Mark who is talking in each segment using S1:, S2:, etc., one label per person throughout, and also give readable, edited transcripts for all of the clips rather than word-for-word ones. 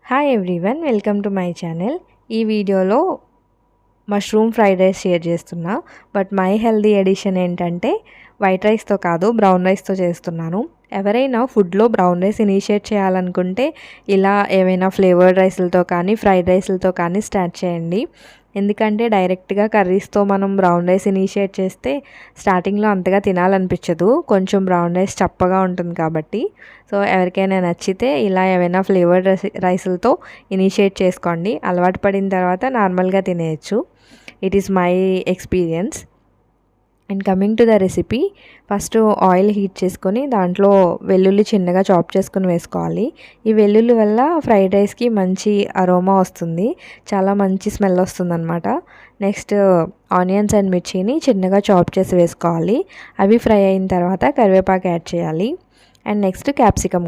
S1: Hi everyone, welcome to my channel. ఈ వీడియోలో mushroom fried rice share చేస్తున్నా. But my healthy edition ఏంటంటే white రైస్తో కాదు, బ్రౌన్ రైస్తో చేస్తున్నాను. ఎవరైనా ఫుడ్లో బ్రౌన్ రైస్ ఇనిషియేట్ చేయాలనుకుంటే ఇలా ఏవైనా ఫ్లేవర్డ్ రైస్లతో కానీ ఫ్రైడ్ రైస్లతో కానీ స్టార్ట్ చేయండి. ఎందుకంటే డైరెక్ట్గా కర్రీస్తో మనం బ్రౌన్ రైస్ ఇనిషియేట్ చేస్తే స్టార్టింగ్లో అంతగా తినాలనిపించదు, కొంచెం బ్రౌన్ రైస్ చప్పగా ఉంటుంది కాబట్టి. సో ఎవరికైనా నచ్చితే ఇలా ఏవైనా ఫ్లేవర్డ్ రైస్లతో ఇనిషియేట్ చేసుకోండి. అలవాటు పడిన తర్వాత నార్మల్గా తినేయచ్చు. It is my experience. And coming to the recipe, first oil heat చేసుకొని దాంట్లో వెల్లుల్లి చిన్నగా చాప్ చేసుకుని వేసుకోవాలి. ఈ వెల్లుల్లి వల్ల ఫ్రైడ్ రైస్కి మంచి అరోమా వస్తుంది, చాలా మంచి స్మెల్ వస్తుంది అనమాట. నెక్స్ట్ ఆనియన్స్ అండ్ మిర్చిని చిన్నగా చాప్ చేసి వేసుకోవాలి. అవి ఫ్రై అయిన తర్వాత కరివేపాకు యాడ్ చేయాలి. అండ్ నెక్స్ట్ క్యాప్సికమ్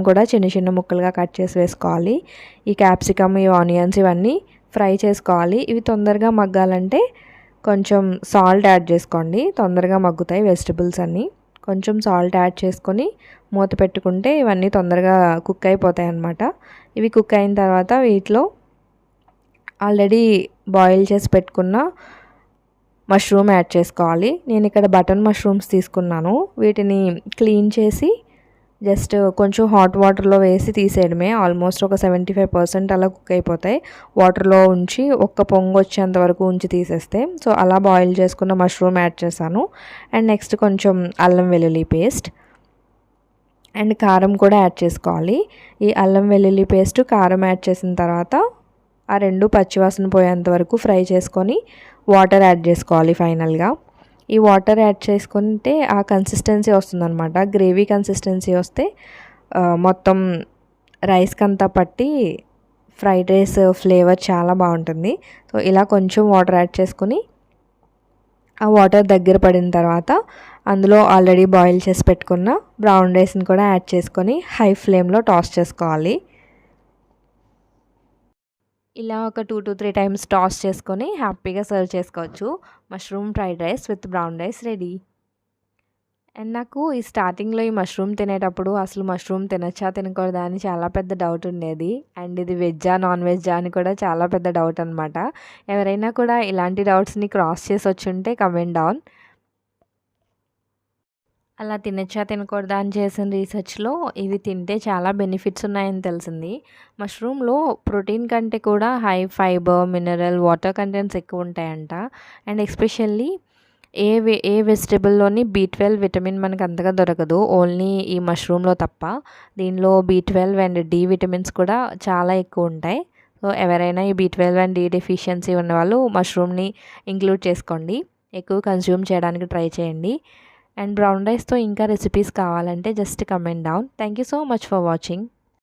S1: కూడా చిన్న చిన్న ముక్కలుగా కట్ చేసి వేసుకోవాలి. ఈ క్యాప్సికమ్, ఈ ఆనియన్స్ ఇవన్నీ ఫ్రై చేసుకోవాలి. ఇవి తొందరగా మగ్గాలంటే కొంచెం సాల్ట్ యాడ్ చేసుకోండి, తొందరగా మగ్గుతాయి వెజిటబుల్స్ అన్నీ. కొంచెం సాల్ట్ యాడ్ చేసుకొని మూత పెట్టుకుంటే ఇవన్నీ తొందరగా కుక్ అయిపోతాయి అన్నమాట. ఇవి కుక్ అయిన తర్వాత వీటిలో ఆల్రెడీ బాయిల్ చేసి పెట్టుకున్న మష్రూమ్ యాడ్ చేసుకోవాలి. నేను ఇక్కడ బటన్ మష్రూమ్స్ తీసుకున్నాను. వీటిని క్లీన్ చేసి జస్ట్ కొంచెం హాట్ వాటర్లో వేసి తీసేయడమే. ఆల్మోస్ట్ ఒక 75% అలా కుక్ అయిపోతాయి. వాటర్లో ఉంచి ఒక్క పొంగు వచ్చేంత వరకు ఉంచి తీసేస్తే. సో అలా బాయిల్ చేసుకున్న మష్రూమ్ యాడ్ చేశాను. అండ్ నెక్స్ట్ కొంచెం అల్లం వెల్లుల్లి పేస్ట్ అండ్ కారం కూడా యాడ్ చేసుకోవాలి. ఈ అల్లం వెల్లుల్లి పేస్ట్, కారం యాడ్ చేసిన తర్వాత ఆ రెండు పచ్చివాసన పోయేంత వరకు ఫ్రై చేసుకొని వాటర్ యాడ్ చేసుకోవాలి ఫైనల్గా. ఈ వాటర్ యాడ్ చేసుకుంటే ఆ కన్సిస్టెన్సీ వస్తుందన్నమాట. గ్రేవీ కన్సిస్టెన్సీ వస్తే మొత్తం రైస్కి అంతా పట్టి ఫ్రైడ్ రైస్ ఫ్లేవర్ చాలా బాగుంటుంది. సో ఇలా కొంచెం వాటర్ యాడ్ చేసుకుని ఆ వాటర్ దగ్గర పడిన తర్వాత అందులో ఆల్రెడీ బాయిల్ చేసి పెట్టుకున్న బ్రౌన్ రైస్ని కూడా యాడ్ చేసుకొని హై ఫ్లేమ్లో టాస్ చేసుకోవాలి. ఇలా ఒక 2 to 3 టైమ్స్ టాస్ చేసుకొని హ్యాపీగా సర్వ్ చేసుకోవచ్చు. Mushroom fried rice with brown rice ready. And నాకు ఈ స్టార్టింగ్లో ఈ మష్రూమ్ తినేటప్పుడు అసలు మష్రూమ్ తినచ్చా తినకూడదా అని చాలా పెద్ద డౌట్ ఉండేది. అండ్ ఇది వెజ్జా నాన్ వెజ్జా అని కూడా చాలా పెద్ద డౌట్ అనమాట. ఎవరైనా కూడా ఇలాంటి డౌట్స్ని క్రాస్ చేసి వచ్చుంటే కమెంట్ డౌన్. అలా తినచ్చా తినకూడదా అని చేసిన రీసెర్చ్లో ఇవి తింటే చాలా బెనిఫిట్స్ ఉన్నాయని తెలిసింది. మష్రూమ్లో ప్రోటీన్ కంటే కూడా high fibre, mineral, water contents ఎక్కువ ఉంటాయంట. అండ్ ఎస్పెషల్లీ ఏ వెజిటబుల్లోని B12 విటమిన్ మనకు అంతగా దొరకదు, ఓన్లీ ఈ మష్రూమ్లో తప్ప. దీనిలో B12 అండ్ D విటమిన్స్ కూడా చాలా ఎక్కువ ఉంటాయి. సో ఎవరైనా ఈ B12 అండ్ D డెఫిషియన్సీ ఉన్నవాళ్ళు మష్రూమ్ని ఇంక్లూడ్ చేసుకోండి, ఎక్కువ కన్జ్యూమ్ చేయడానికి ట్రై చేయండి. అండ్ బ్రౌన్ రైస్తో ఇంకా రెసిపీస్ కావాలంటే just comment down. Thank you so much for watching.